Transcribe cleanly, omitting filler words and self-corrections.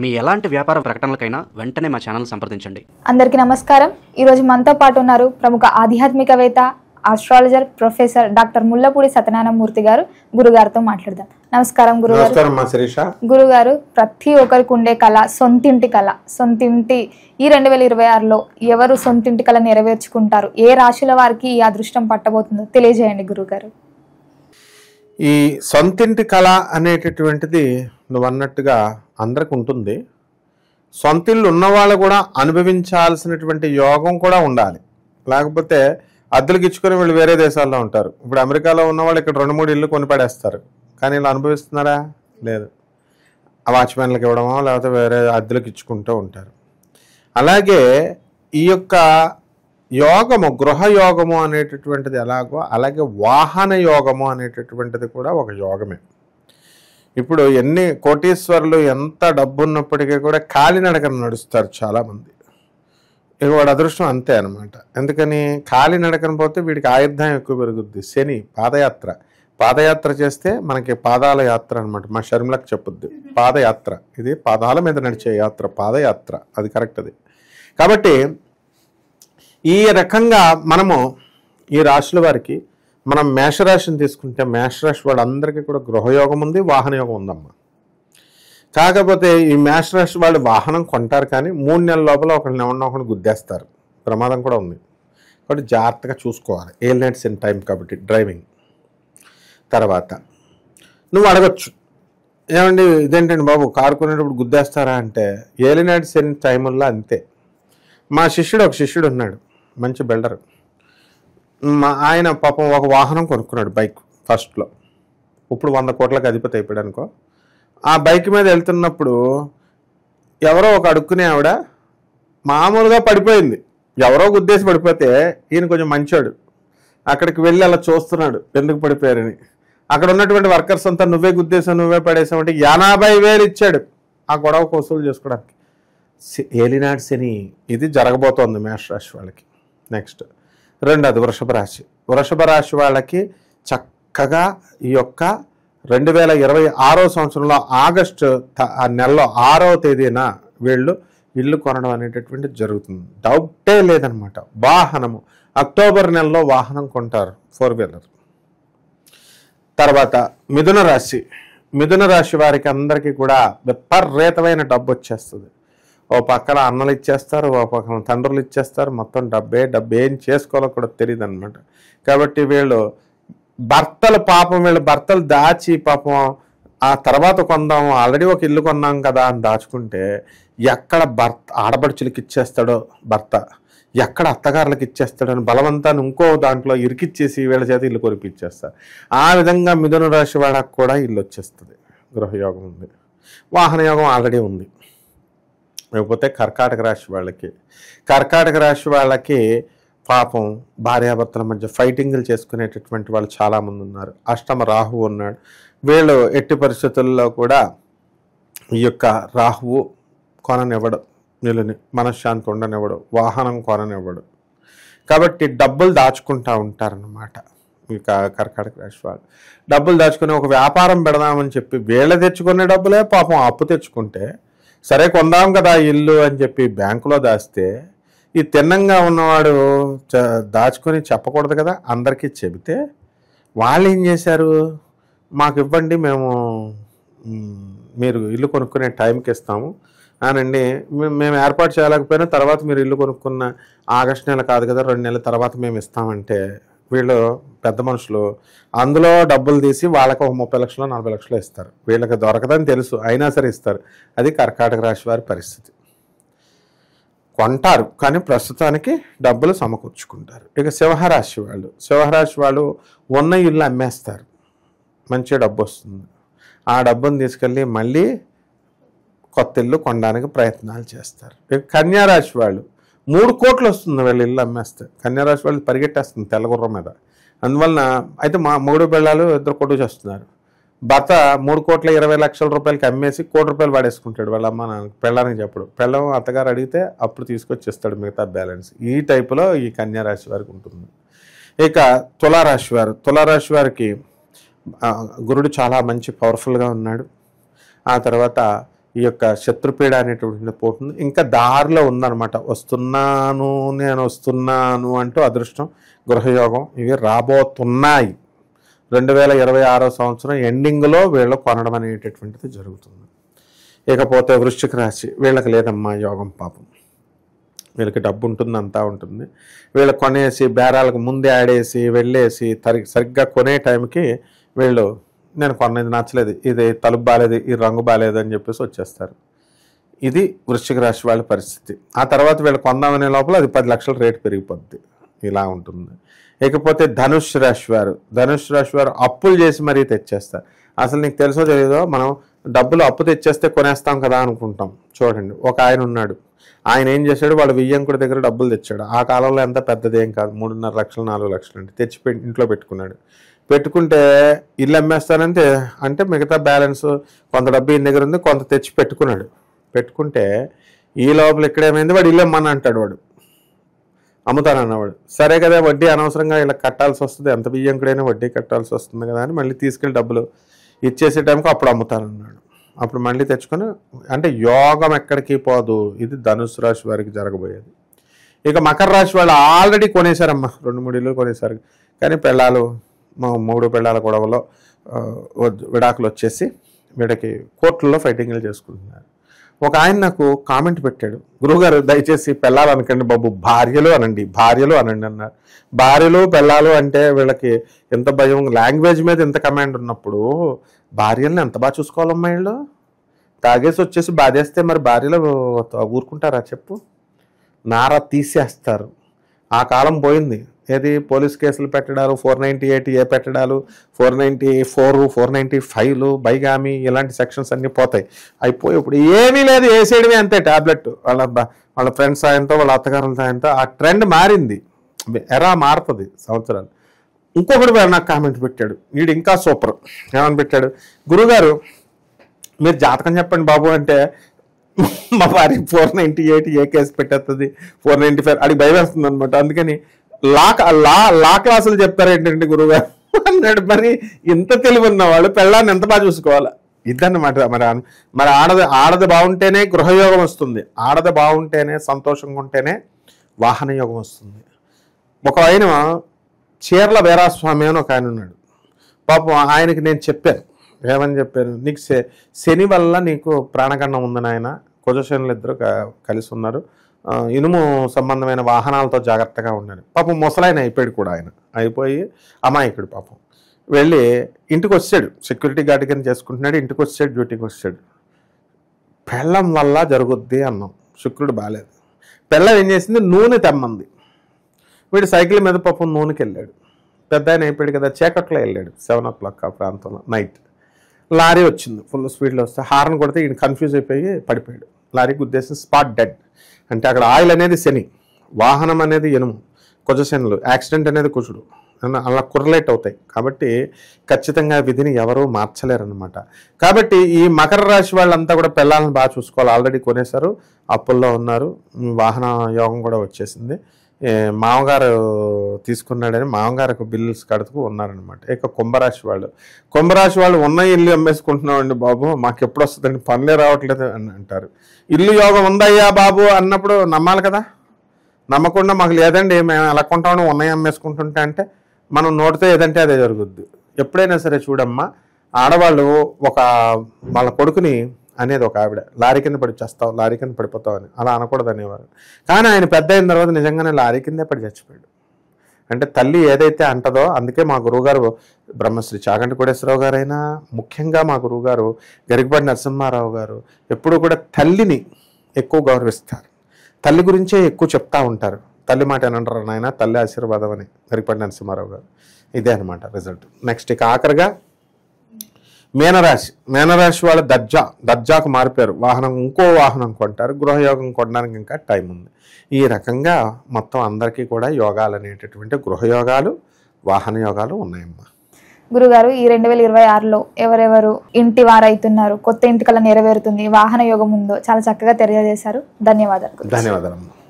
మీ ఎలాంటి వ్యాపార ప్రకటనలకైనా వెంటనే మా ఛానల్ సంప్రదించండి. అందరికీ నమస్కారం. ఈరోజు మనతో పాటు ఉన్నారు ప్రముఖ ఆధ్యాత్మికవేత్త, astrologer, professor doctor Mullapudi Satyanarayana Murthy గారు. గురుగారితో మాట్లాడదాం. నమస్కారం గురుగారు. గురుగారు, ప్రతి ఒక్కరికి ఉండే కళ సొంతింటి కళ. సొంతింటి ఈ 2026లో ఎవరు సొంతింటి కళ నెరవేర్చుకుంటారు? ఏ రాశుల వారికి ఈ అదృష్టం పట్టబోతుందో తెలియజేయండి గురుగారు. ఈ సొంతింటి కళ అనేటటువంటిది నువ్వు అన్నట్టుగా అందరికి ఉంటుంది. సొంతిల్లు ఉన్నవాళ్ళు కూడా అనుభవించాల్సినటువంటి యోగం కూడా ఉండాలి. లేకపోతే అద్దెలకు ఇచ్చుకొని వీళ్ళు వేరే దేశాల్లో ఉంటారు. ఇప్పుడు అమెరికాలో ఉన్నవాళ్ళు ఇక్కడ 2-3 ఇళ్ళు కొని పడేస్తారు. కానీ వీళ్ళు అనుభవిస్తున్నారా? లేదు. వాచ్మెన్లకు ఇవ్వడమో లేకపోతే వేరే అద్దెలకు ఇచ్చుకుంటూ ఉంటారు. అలాగే ఈ యొక్క యోగము, గృహ యోగము అనేటటువంటిది ఎలాగో అలాగే వాహన యోగము అనేటటువంటిది కూడా ఒక యోగమే. ఇప్పుడు ఎన్ని కోటీశ్వరులు ఎంత డబ్బు ఉన్నప్పటికీ కూడా కాలినడకన నడుస్తారు చాలామంది. ఇక వాడు అదృష్టం అంతే అనమాట. ఎందుకని కాలినడకన పోతే వీడికి ఆయుర్దాయం ఎక్కువ పెరుగుద్ది. శని పాదయాత్ర చేస్తే మనకి పాదాల యాత్ర అనమాట. మా షర్మిలకు చెప్పుద్ది పాదయాత్ర. ఇది పాదాల మీద నడిచే యాత్ర, పాదయాత్ర. అది కరెక్ట్. అది కాబట్టి ఈ రకంగా మనము ఈ రాశుల వారికి మనం మేషరాశిని తీసుకుంటే మేషరాశి వాళ్ళందరికీ కూడా గృహయోగం ఉంది, వాహన యోగం ఉందమ్మా. కాకపోతే ఈ మేషరాశి వాళ్ళు వాహనం కొంటారు, కానీ 3 నెలల లోపల ఒకరిని గుద్దేస్తారు. ప్రమాదం కూడా ఉంది. కాబట్టి జాగ్రత్తగా చూసుకోవాలి. ఏలినాటి శని టైం కాబట్టి డ్రైవింగ్. తర్వాత నువ్వు అడగచ్చు, ఏమండి ఇదేంటండి బాబు కారు కొనేటప్పుడు గుద్దేస్తారా అంటే, ఏలినాటి శని టైముల్లో అంతే. మా ఒక శిష్యుడు ఉన్నాడు, మంచి బిల్డర్. ఆయన పాపం ఒక వాహనం కొనుక్కున్నాడు, బైక్ ఫస్ట్లో. ఇప్పుడు 100 కోట్లకు అధిపతి అయిపోయాడు అనుకో. ఆ బైక్ మీద వెళ్తున్నప్పుడు ఎవరో ఒక అడుక్కునే ఆవిడ మామూలుగా పడిపోయింది. ఎవరో గుద్దేసి పడిపోతే ఈయన కొంచెం మంచాడు, అక్కడికి వెళ్ళి అలా చూస్తున్నాడు ఎందుకు పడిపోయారని. అక్కడ ఉన్నటువంటి వర్కర్స్ అంతా నువ్వే గుద్దేసావు, నువ్వే పడేసావు అంటే 80,000 ఇచ్చాడు ఆ గొడవకు వసూలు చేసుకోవడానికి. ఏలినాటి శని ఇది జరగబోతోంది మేషరాశి వాళ్ళకి. నెక్స్ట్ రెండోది వృషభ రాశి వాళ్ళకి చక్కగా ఈ యొక్క 2026 సంవత్సరంలో ఆగస్టు నెలలో 6వ తేదీన వీళ్ళు ఇల్లు కొనడం అనేటటువంటి జరుగుతుంది. డౌటే లేదనమాట. వాహనము అక్టోబర్ నెలలో వాహనం కొంటారు, 4-వీలర్. తర్వాత మిథున రాశి వారికి అందరికీ కూడా విపరీతమైన డబ్బు వచ్చేస్తుంది. ఓ పక్కన అన్నలు ఇచ్చేస్తారు, ఓ పక్కన తండ్రులు ఇచ్చేస్తారు. మొత్తం డబ్బే ఏం చేసుకోవాలో కూడా తెలియదు అనమాట. కాబట్టి వీళ్ళు భర్తలు దాచి పాపం ఆ తర్వాత కొందాము, ఆల్రెడీ ఒక ఇల్లు కొన్నాం కదా అని దాచుకుంటే ఎక్కడ ఆడపడుచులకి ఇచ్చేస్తాడో భర్త, ఎక్కడ అత్తగారులకు ఇచ్చేస్తాడో అని బలవంతాన్ని ఇంకో దాంట్లో ఇరికిచ్చేసి వీళ్ళ చేత ఇల్లు కొనిపించేస్తారు. ఆ విధంగా మిథున రాశి వాళ్ళకి కూడా ఇల్లు వచ్చేస్తుంది. గృహయోగం ఉంది, వాహన యోగం ఆల్రెడీ ఉంది. లేకపోతే కర్కాటక రాశి వాళ్ళకి పాపం భార్యాభర్తల మధ్య ఫైటింగ్లు చేసుకునేటటువంటి వాళ్ళు చాలామంది ఉన్నారు. అష్టమ రాహువు ఉన్నాడు. వీళ్ళు ఎట్టి పరిస్థితుల్లో కూడా ఈ యొక్క రాహువు కొననివ్వడు, వీళ్ళని మనశ్శాంతి ఉండనివ్వడు, వాహనం కొననివ్వడు. కాబట్టి డబ్బులు దాచుకుంటూ ఉంటారన్నమాట. ఈ కర్కాటక రాశి వాళ్ళు డబ్బులు దాచుకుని ఒక వ్యాపారం పెడదామని చెప్పి వీళ్ళ తెచ్చుకునే డబ్బులే పాపం అప్పు తెచ్చుకుంటే, సరే కొందాం కదా ఇల్లు అని చెప్పి బ్యాంకులో దాస్తే, ఈ తిన్నంగా ఉన్నవాడు దాచుకొని చెప్పకూడదు కదా, అందరికీ చెబితే వాళ్ళు ఏం చేశారు, మాకు ఇవ్వండి, మీరు ఇల్లు కొనుక్కునే టైంకి ఇస్తాము అనండి, మేము ఏర్పాటు చేయలేకపోయినా తర్వాత మీరు ఇల్లు కొనుక్కున్న ఆగస్టు నెల కాదు కదా 2 నెలల తర్వాత మేము ఇస్తామంటే, వీళ్ళు పెద్ద మనుషులు అందులో డబ్బులు తీసి వాళ్ళకి ఒక 30 లక్షలు 40 లక్షలు ఇస్తారు. వీళ్ళకి దొరకదని తెలుసు, అయినా సరే ఇస్తారు. అది కర్కాటక రాశి వారి పరిస్థితి. కొంటారు కానీ ప్రస్తుతానికి డబ్బులు సమకూర్చుకుంటారు. ఇక సింహరాశి వాళ్ళు ఉన్న ఇల్లు అమ్మేస్తారు, మంచి డబ్బు వస్తుంది. ఆ డబ్బును తీసుకెళ్ళి మళ్ళీ కొత్త ఇల్లు కొనడానికి ప్రయత్నాలు చేస్తారు. ఇక కన్యారాశి వాళ్ళు 3 కోట్లు వస్తుంది వీళ్ళు ఇల్లు అమ్మేస్తే. కన్యారాశి వాళ్ళు పరిగెట్టేస్తుంది తెల్లగుర్రం మీద. అందువలన అయితే మా 3 పిల్లలు 2 కొట్టు చేస్తున్నారు. భర్త 3,20,00,000 రూపాయలకి అమ్మేసి 1 కోటి రూపాయలు వాడేసుకుంటాడు వాళ్ళ అమ్మ నాన్న పెళ్ళానికి చెప్పడు. పెళ్ళం అత్తగారు అడిగితే అప్పుడు తీసుకొచ్చి ఇస్తాడు మిగతా బ్యాలెన్స్. ఈ టైపులో ఈ కన్యారాశి వారికి ఉంటుంది. ఇక తులారాశి వారికి గురుడు చాలా మంచి పవర్ఫుల్గా ఉన్నాడు. ఆ తర్వాత ఈ యొక్క శత్రుపీడ అనేటువంటిది పోతుంది. ఇంకా దారిలో ఉందన్నమాట. నేను వస్తున్నాను అంటూ అదృష్టం, గృహయోగం ఇవి రాబోతున్నాయి. 2026 సంవత్సరం ఎండింగ్లో వీళ్ళు కొనడం అనేటటువంటిది జరుగుతుంది. ఇకపోతే వృశ్చిక రాశి, వీళ్ళకి లేదమ్మా యోగం పాపం. వీళ్ళకి డబ్బు ఉంటుంది, అంతా ఉంటుంది. వీళ్ళు కొనేసి బేరాలకు ముందే ఆడేసి వెళ్ళేసి సరిగ్గా కొనే టైంకి వీళ్ళు నేను కొన్నది నచ్చలేదు, ఇది తలుపు బాలేదు, ఈ రంగు బాలేదు అని చెప్పేసి వచ్చేస్తారు. ఇది వృశ్చిక రాశి వాళ్ళ పరిస్థితి. ఆ తర్వాత వీళ్ళు కొందామనే లోపల అది 10 లక్షల రేటు పెరిగిపోద్ది. ఇలా ఉంటుంది. ఇకపోతే ధనుష్ రాశి వారు అప్పులు చేసి మరీ తెచ్చేస్తారు. అసలు నీకు తెలుసో తెలీదో, మనం డబ్బులు అప్పు తెచ్చేస్తే కొనేస్తాం కదా అనుకుంటాం. చూడండి, ఒక ఆయన ఉన్నాడు. ఆయన ఏం చేశాడు, వాళ్ళ వియ్యంకుడి దగ్గర డబ్బులు తెచ్చాడు. ఆ కాలంలో ఎంత పెద్దదేం కాదు, 3.5 లక్షలు 4 లక్షలు అంటే తెచ్చి ఇంట్లో పెట్టుకున్నాడు. పెట్టుకుంటే ఇల్లు అమ్మేస్తానంటే అంటే మిగతా బ్యాలెన్స్ కొంత డబ్బు ఈయన దగ్గర ఉంది, కొంత తెచ్చి పెట్టుకున్నాడు. పెట్టుకుంటే ఈ లోపల ఇక్కడేమైంది, వాడు ఇల్లు అమ్మని అంటాడు. వాడు అమ్ముతానన్నవాడు. సరే కదా, వడ్డీ అనవసరంగా ఇలా కట్టాల్సి వస్తుంది, ఎంత బియ్యంకుడైనా వడ్డీ కట్టాల్సి వస్తుంది కదా అని మళ్ళీ తీసుకెళ్ళి డబ్బులు ఇచ్చేసే టైంకి అప్పుడు అమ్ముతానన్నాడు. అప్పుడు మళ్ళీ తెచ్చుకొని, అంటే యోగం ఎక్కడికి పోదు. ఇది ధనుసు రాశి వారికి జరగబోయేది. ఇక మకర రాశి వాళ్ళు ఆల్రెడీ కొనేశారమ్మా, 2-3 ఇల్లు కొనేశారు. కానీ పెళ్ళాలు 3 పెళ్ళాల గొడవలో విడాకులు వచ్చేసి వీడికి కోర్టుల్లో ఫైటింగ్లు చేసుకుంటున్నారు. ఒక ఆయన నాకు కామెంట్ పెట్టాడు, గురువుగారు దయచేసి పెళ్ళాలు అనకండి బాబు, భార్యలు అనండి అన్నారు. భార్యలు పెళ్ళాలు అంటే వీళ్ళకి ఎంత భయం, లాంగ్వేజ్ మీద ఎంత కమాండ్ ఉన్నప్పుడు భార్యలను ఎంత బాగా చూసుకోవాలమ్మా. వీళ్ళు తాగేసి వచ్చేసి బాధేస్తే మరి భార్యలు ఊరుకుంటారా చెప్పు? నారా తీసేస్తారు. ఆ కాలం పోయింది. ఏది పోలీస్ కేసులు పెట్టడాలు, 498A పెట్టడాలు, 494, 495 బైగామి ఇలాంటి సెక్షన్స్ అన్నీ పోతాయి. అయిపోయి ఇప్పుడు ఏమీ లేదు, వేసేయడమే అంతే. టాబ్లెట్ వాళ్ళ ఫ్రెండ్స్ సాయంతో, వాళ్ళ అత్తగారుల సాయంతో ఆ ట్రెండ్ మారింది. ఎరా మారుతుంది సంవత్సరాలు. ఇంకొకటి నాకు కామెంట్ పెట్టాడు, వీడు ఇంకా సూపర్. ఏమని పెట్టాడు, గురుగారు మీరు జాతకం చెప్పండి బాబు అంటే మా భార్య 498A కేసు పెట్టేస్తుంది, 495 అడిగి భయం వేస్తుంది అనమాట. అందుకని లా క్లాసులు చెప్తారు ఏంటంటే గురువుగారు అన్నాడు. మరి ఇంత తెలివి ఉన్నవాళ్ళు పెళ్ళాన్ని ఎంత బాగా చూసుకోవాలా? ఇదన్నమాట. మరి ఆడది బాగుంటేనే గృహయోగం వస్తుంది, ఆడది బాగుంటేనే సంతోషంగా ఉంటేనే వాహన యోగం వస్తుంది. ఒక ఆయన చీర్ల వీరాస్వామి అని ఒక ఆయన ఉన్నాడు. పాపం ఆయనకి నేను చెప్పాను, ఏమని చెప్పాను, నీకు శని వల్ల నీకు ప్రాణగండం ఉంది నాయన, కుజశనులు ఇద్దరు కలిసి ఉన్నారు, ఇనుము సంబంధమైన వాహనాలతో జాగ్రత్తగా ఉండాలి. పాపం ముసలాయన అయిపోయాడు కూడా. ఆయన అయిపోయి అమాయకుడు పాపం వెళ్ళి ఇంటికి వచ్చాడు, సెక్యూరిటీ గార్డ్ కింద చేసుకుంటున్నాడు. ఇంటికి వచ్చాడు, డ్యూటీకి వచ్చాడు. పెళ్ళం వల్ల జరుగుద్ది అన్నాం. శుక్రుడు బాగాలేదు. పెళ్ళం ఏం చేసింది, నూనె తెమ్మంది. వీడు సైకిల్ మీద పాపం నూనెకి వెళ్ళాడు. పెద్ద ఆయన అయిపోయాడు కదా, చీకట్లో వెళ్ళాడు. 7 o'clock ఆ ప్రాంతంలో నైట్. లారీ వచ్చింది ఫుల్ స్పీడ్లో వస్తే హార్న్ కొడితే ఈయన కన్ఫ్యూజ్ అయిపోయి పడిపోయాడు. లారీ గుద్దేసి స్పాట్ డెడ్. అంటే అక్కడ ఆయిల్ అనేది శని, వాహనం అనేది ఇనుము, కుజశనులు, యాక్సిడెంట్ అనేది కుజుడు, అలా కుర్రలేట్ అవుతాయి. కాబట్టి ఖచ్చితంగా విధిని ఎవరూ మార్చలేరన్నమాట. కాబట్టి ఈ మకర రాశి వాళ్ళంతా కూడా పెళ్ళాలను బాగా చూసుకోవాలి. ఆల్రెడీ కొనేశారు, అప్పుల్లో ఉన్నారు, వాహన యోగం కూడా వచ్చేసింది. మామగారు తీసుకున్నాడని మామగారికి బిల్లుస్ కడుతూ ఉన్నారనమాట. ఇక కుంభరాశి వాళ్ళు ఉన్న ఇల్లు అమ్మేసుకుంటున్నామండి బాబు, మాకు ఎప్పుడు వస్తుందండి, పనులే రావట్లేదు అని అంటారు. ఇల్లు యోగం ఉందయ్యా బాబు అన్నప్పుడు నమ్మాలి కదా. నమ్మకుండా మాకు లేదండి మేము ఎలా కొంటామని ఉన్నాయి అమ్మేసుకుంటుంటే అంటే మనం నోటితో ఏదంటే అదే జరుగుద్ది. ఎప్పుడైనా సరే చూడమ్మా, ఆడవాళ్ళు వాళ్ళ కొడుకుని అనేది ఒక ఆవిడ, లారీ కింద పడి చేస్తావు, లారీ కింద పడిపోతావు అని అలా అనకూడదు అనేవారు. కానీ ఆయన పెద్ద అయిన తర్వాత నిజంగానే లారీ కిందే పడి చచ్చిపోయాడు. అంటే తల్లి ఏదైతే అంటదో, అందుకే మా గురువుగారు బ్రహ్మశ్రీ చాగంటి కోటేశ్వరరావు గారైనా, ముఖ్యంగా మా గురువుగారు గరికపాటి నరసింహారావు గారు ఎప్పుడూ కూడా తల్లిని ఎక్కువ గౌరవిస్తారు, తల్లి గురించే ఎక్కువ చెప్తా ఉంటారు. తల్లి మాట ఏనంటారు నాయన, తల్లి ఆశీర్వాదం అని గరికపాటి నరసింహారావు గారు. ఇదే అనమాట రిజల్ట్. నెక్స్ట్ ఇక ఆఖరిగా మీనరాశి వాళ్ళు దర్జాకు మారిపోయారు. ఇంకో వాహనం కొంటారు, గృహయోగం కొనడానికి ఇంకా టైం ఉంది. ఈ రకంగా మొత్తం అందరికీ కూడా యోగాలు అనేటటువంటి గృహయోగాలు, వాహన యోగాలు ఉన్నాయమ్మా. గురుగారు, ఈ 2026లో ఎవరెవరు ఇంటి వారైతున్నారు, కొత్త ఇంటికల్లా నెరవేరుతుంది, వాహన యోగం ఉందో చాలా చక్కగా తెలియజేశారు. ధన్యవాదాలు. ధన్యవాదాలమ్మా.